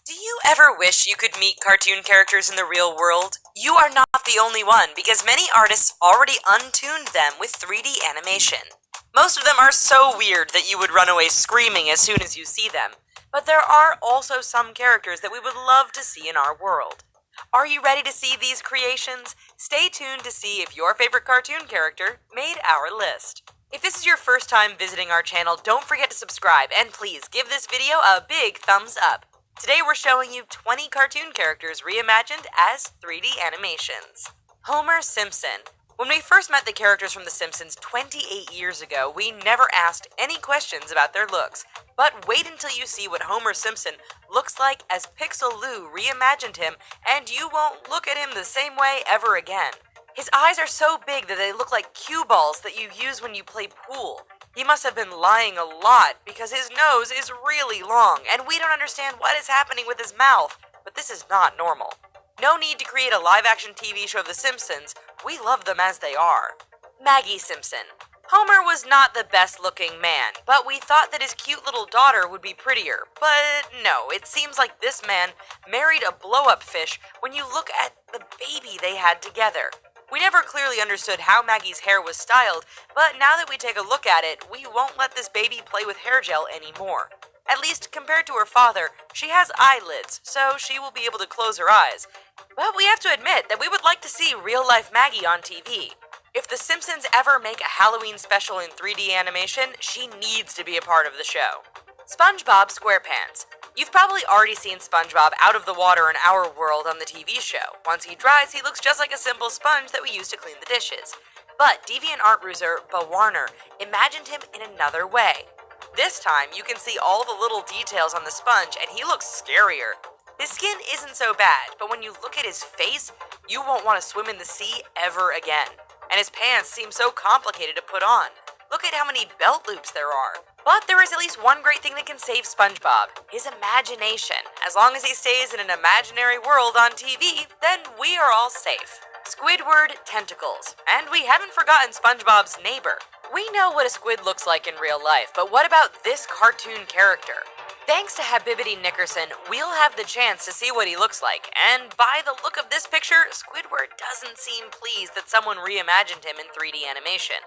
Do you ever wish you could meet cartoon characters in the real world? You are not the only one, because many artists already untuned them with 3D animation. Most of them are so weird that you would run away screaming as soon as you see them, but there are also some characters that we would love to see in our world. Are you ready to see these creations? Stay tuned to see if your favorite cartoon character made our list. If this is your first time visiting our channel, don't forget to subscribe, and please give this video a big thumbs up. Today we're showing you 20 cartoon characters reimagined as 3D animations. Homer Simpson. When we first met the characters from The Simpsons 28 years ago, we never asked any questions about their looks. But wait until you see what Homer Simpson looks like as Pixel Lou reimagined him, and you won't look at him the same way ever again. His eyes are so big that they look like cue balls that you use when you play pool. He must have been lying a lot because his nose is really long, and we don't understand what is happening with his mouth, but this is not normal. No need to create a live-action TV show of The Simpsons. We love them as they are. Maggie Simpson. Homer was not the best-looking man, but we thought that his cute little daughter would be prettier. But no, it seems like this man married a blow-up fish when you look at the baby they had together. We never clearly understood how Maggie's hair was styled, but now that we take a look at it, we won't let this baby play with hair gel anymore. At least compared to her father, she has eyelids, so she will be able to close her eyes. But we have to admit that we would like to see real-life Maggie on TV. If The Simpsons ever make a Halloween special in 3D animation, she needs to be a part of the show. SpongeBob SquarePants. You've probably already seen SpongeBob out of the water in our world on the TV show. Once he dries, he looks just like a simple sponge that we use to clean the dishes. But DeviantArt user Bawarner imagined him in another way. This time, you can see all the little details on the sponge, and he looks scarier. His skin isn't so bad, but when you look at his face, you won't want to swim in the sea ever again. And his pants seem so complicated to put on. Look at how many belt loops there are. But there is at least one great thing that can save SpongeBob, his imagination. As long as he stays in an imaginary world on TV, then we are all safe. Squidward Tentacles. And we haven't forgotten SpongeBob's neighbor. We know what a squid looks like in real life, but what about this cartoon character? Thanks to Habibity Nickerson, we'll have the chance to see what he looks like, and by the look of this picture, Squidward doesn't seem pleased that someone reimagined him in 3D animation.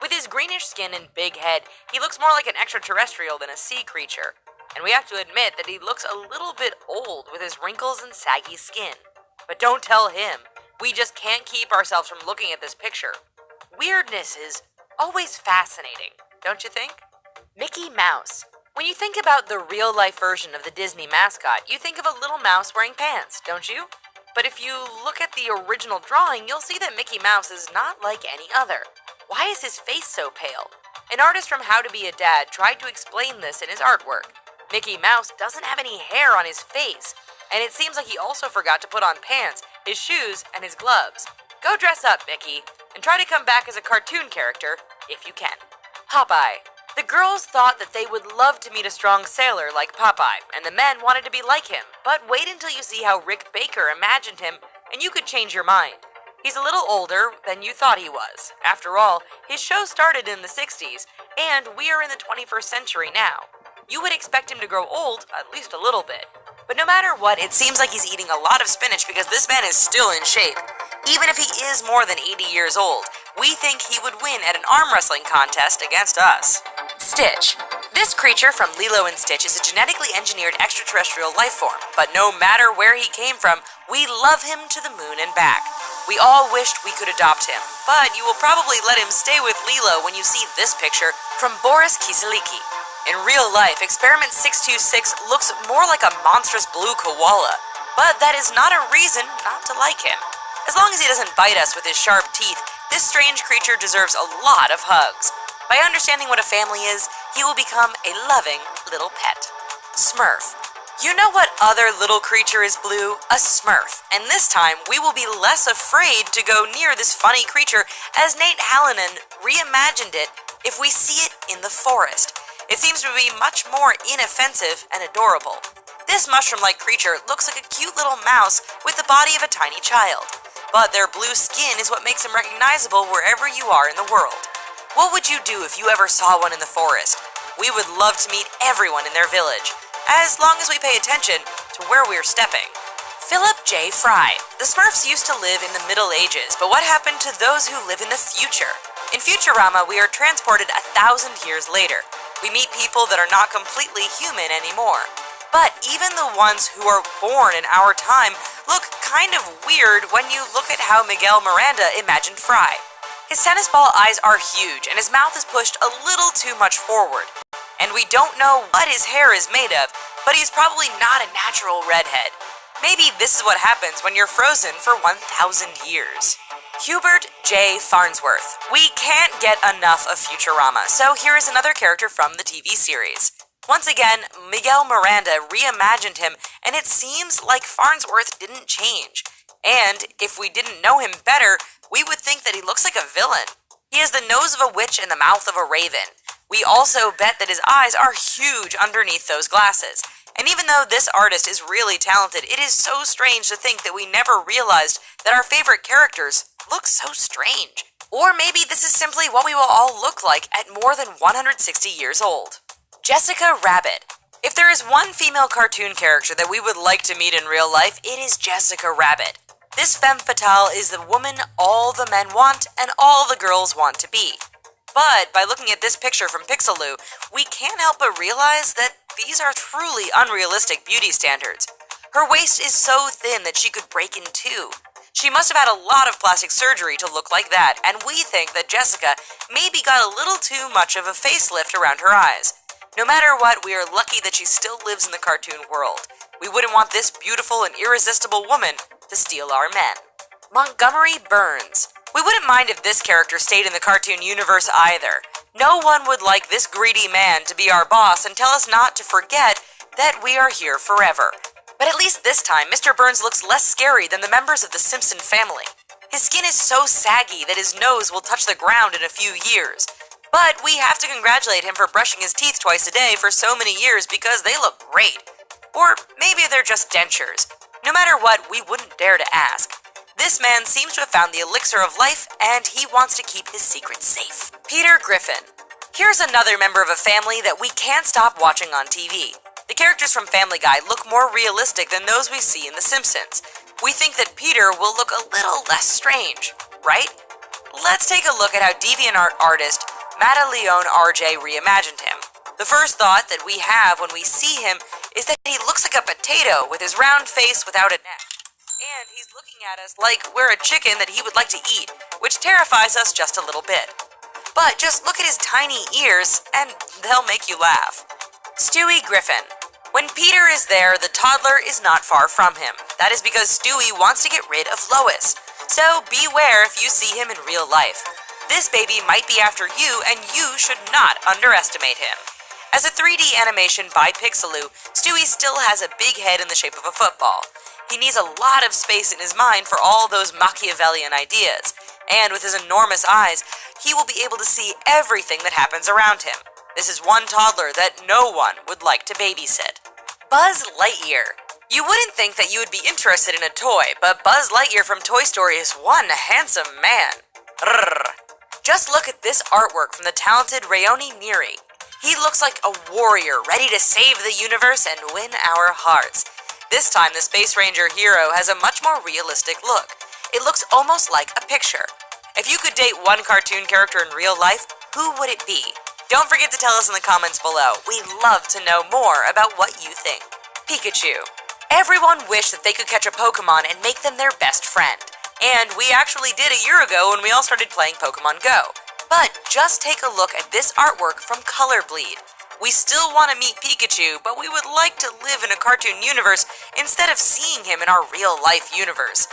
With his greenish skin and big head, he looks more like an extraterrestrial than a sea creature. And we have to admit that he looks a little bit old with his wrinkles and saggy skin. But don't tell him. We just can't keep ourselves from looking at this picture. Weirdness is always fascinating, don't you think? Mickey Mouse. When you think about the real-life version of the Disney mascot, you think of a little mouse wearing pants, don't you? But if you look at the original drawing, you'll see that Mickey Mouse is not like any other. Why is his face so pale? An artist from How to Be a Dad tried to explain this in his artwork. Mickey Mouse doesn't have any hair on his face, and it seems like he also forgot to put on pants, his shoes, and his gloves. Go dress up, Mickey, and try to come back as a cartoon character, if you can. Popeye. The girls thought that they would love to meet a strong sailor like Popeye, and the men wanted to be like him. But wait until you see how Rick Baker imagined him, and you could change your mind. He's a little older than you thought he was. After all, his show started in the 60s, and we are in the 21st century now. You would expect him to grow old, at least a little bit. But no matter what, it seems like he's eating a lot of spinach because this man is still in shape. Even if he is more than 80 years old, we think he would win at an arm wrestling contest against us. Stitch. This creature from Lilo and Stitch is a genetically engineered extraterrestrial life form, but no matter where he came from, we love him to the moon and back. We all wished we could adopt him, but you will probably let him stay with Lilo when you see this picture from Boris Kiseliki. In real life, Experiment 626 looks more like a monstrous blue koala, but that is not a reason not to like him. As long as he doesn't bite us with his sharp teeth, this strange creature deserves a lot of hugs. By understanding what a family is, he will become a loving little pet. Smurf. You know what other little creature is blue? A Smurf. And this time, we will be less afraid to go near this funny creature as Nate Hallinan reimagined it if we see it in the forest. It seems to be much more inoffensive and adorable. This mushroom-like creature looks like a cute little mouse with the body of a tiny child. But their blue skin is what makes them recognizable wherever you are in the world. What would you do if you ever saw one in the forest? We would love to meet everyone in their village, as long as we pay attention to where we're stepping. Philip J. Fry. The Smurfs used to live in the Middle Ages, but what happened to those who live in the future? In Futurama, we are transported 1,000 years later. We meet people that are not completely human anymore. But even the ones who are born in our time look kind of weird when you look at how Miguel Miranda imagined Fry. His tennis ball eyes are huge and his mouth is pushed a little too much forward. And we don't know what his hair is made of, but he's probably not a natural redhead. Maybe this is what happens when you're frozen for 1,000 years. Hubert J. Farnsworth. We can't get enough of Futurama, so here is another character from the TV series. Once again, Miguel Miranda reimagined him, and it seems like Farnsworth didn't change. And if we didn't know him better, we would think that he looks like a villain. He has the nose of a witch and the mouth of a raven. We also bet that his eyes are huge underneath those glasses. And even though this artist is really talented, it is so strange to think that we never realized that our favorite characters look so strange. Or maybe this is simply what we will all look like at more than 160 years old. Jessica Rabbit. If there is one female cartoon character that we would like to meet in real life, it is Jessica Rabbit. This femme fatale is the woman all the men want and all the girls want to be. But by looking at this picture from Pixeloo, we can't help but realize that these are truly unrealistic beauty standards. Her waist is so thin that she could break in two. She must have had a lot of plastic surgery to look like that, and we think that Jessica maybe got a little too much of a facelift around her eyes. No matter what, we are lucky that she still lives in the cartoon world. We wouldn't want this beautiful and irresistible woman to steal our men. Montgomery Burns. We wouldn't mind if this character stayed in the cartoon universe either. No one would like this greedy man to be our boss and tell us not to forget that we are here forever. But at least this time, Mr. Burns looks less scary than the members of the Simpson family. His skin is so saggy that his nose will touch the ground in a few years. But we have to congratulate him for brushing his teeth twice a day for so many years because they look great. Or maybe they're just dentures. No matter what, we wouldn't dare to ask. This man seems to have found the elixir of life, and he wants to keep his secret safe. Peter Griffin. Here's another member of a family that we can't stop watching on TV. The characters from Family Guy look more realistic than those we see in The Simpsons. We think that Peter will look a little less strange, right? Let's take a look at how DeviantArt artist Mattaleon RJ reimagined him. The first thought that we have when we see him is that he looks like a potato with his round face without a neck. And he's looking at us like we're a chicken that he would like to eat, which terrifies us just a little bit. But just look at his tiny ears, and they'll make you laugh. Stewie Griffin. When Peter is there, the toddler is not far from him. That is because Stewie wants to get rid of Lois. So beware if you see him in real life. This baby might be after you, and you should not underestimate him. As a 3D animation by Pixeloo, Stewie still has a big head in the shape of a football. He needs a lot of space in his mind for all those Machiavellian ideas, and with his enormous eyes, he will be able to see everything that happens around him. This is one toddler that no one would like to babysit. Buzz Lightyear. You wouldn't think that you would be interested in a toy, but Buzz Lightyear from Toy Story is one handsome man. Rrrr. Just look at this artwork from the talented Rayoni Neri. He looks like a warrior ready to save the universe and win our hearts. This time, the Space Ranger hero has a much more realistic look. It looks almost like a picture. If you could date one cartoon character in real life, who would it be? Don't forget to tell us in the comments below. We'd love to know more about what you think. Pikachu. Everyone wished that they could catch a Pokemon and make them their best friend. And we actually did a year ago when we all started playing Pokemon Go. But just take a look at this artwork from Color Bleed. We still want to meet Pikachu, but we would like to live in a cartoon universe instead of seeing him in our real-life universe.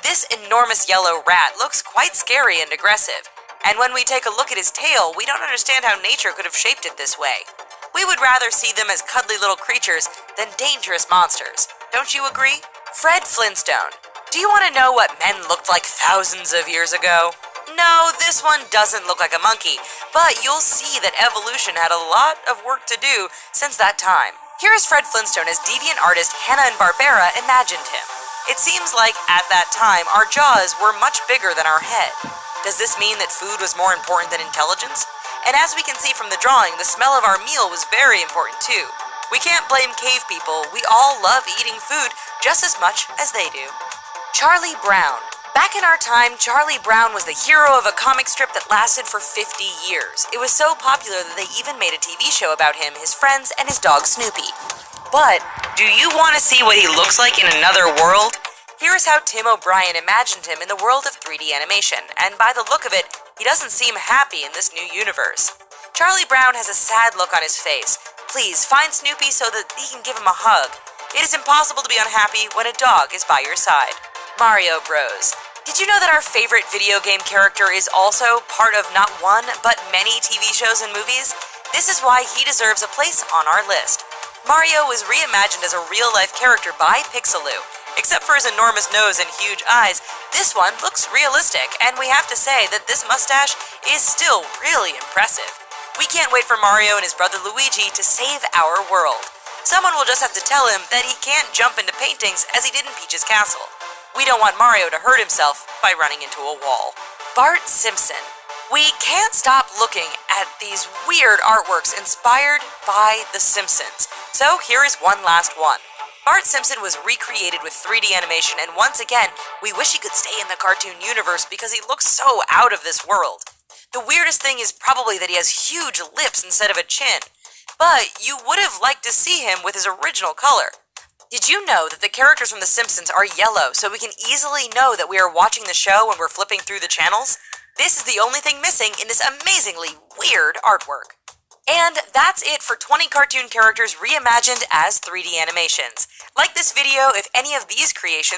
This enormous yellow rat looks quite scary and aggressive, and when we take a look at his tail, we don't understand how nature could have shaped it this way. We would rather see them as cuddly little creatures than dangerous monsters. Don't you agree? Fred Flintstone. Do you want to know what men looked like thousands of years ago? No, this one doesn't look like a monkey, but you'll see that evolution had a lot of work to do since that time. Here is Fred Flintstone as deviant artist Hanna-Barbera imagined him. It seems like, at that time, our jaws were much bigger than our head. Does this mean that food was more important than intelligence? And as we can see from the drawing, the smell of our meal was very important too. We can't blame cave people, we all love eating food just as much as they do. Charlie Brown. Back in our time, Charlie Brown was the hero of a comic strip that lasted for 50 years. It was so popular that they even made a TV show about him, his friends, and his dog Snoopy. But, do you want to see what he looks like in another world? Here is how Tim O'Brien imagined him in the world of 3D animation, and by the look of it, he doesn't seem happy in this new universe. Charlie Brown has a sad look on his face. Please, find Snoopy so that he can give him a hug. It is impossible to be unhappy when a dog is by your side. Mario Bros. Did you know that our favorite video game character is also part of not one, but many TV shows and movies? This is why he deserves a place on our list. Mario was reimagined as a real-life character by Pixeloo. Except for his enormous nose and huge eyes, this one looks realistic, and we have to say that this mustache is still really impressive. We can't wait for Mario and his brother Luigi to save our world. Someone will just have to tell him that he can't jump into paintings as he did in Peach's castle. We don't want Mario to hurt himself by running into a wall. Bart Simpson. We can't stop looking at these weird artworks inspired by The Simpsons. So here is one last one. Bart Simpson was recreated with 3D animation, and once again, we wish he could stay in the cartoon universe because he looks so out of this world. The weirdest thing is probably that he has huge lips instead of a chin. But you would have liked to see him with his original color. Did you know that the characters from The Simpsons are yellow so we can easily know that we are watching the show when we're flipping through the channels? This is the only thing missing in this amazingly weird artwork. And that's it for 20 cartoon characters reimagined as 3D animations. Like this video if any of these creations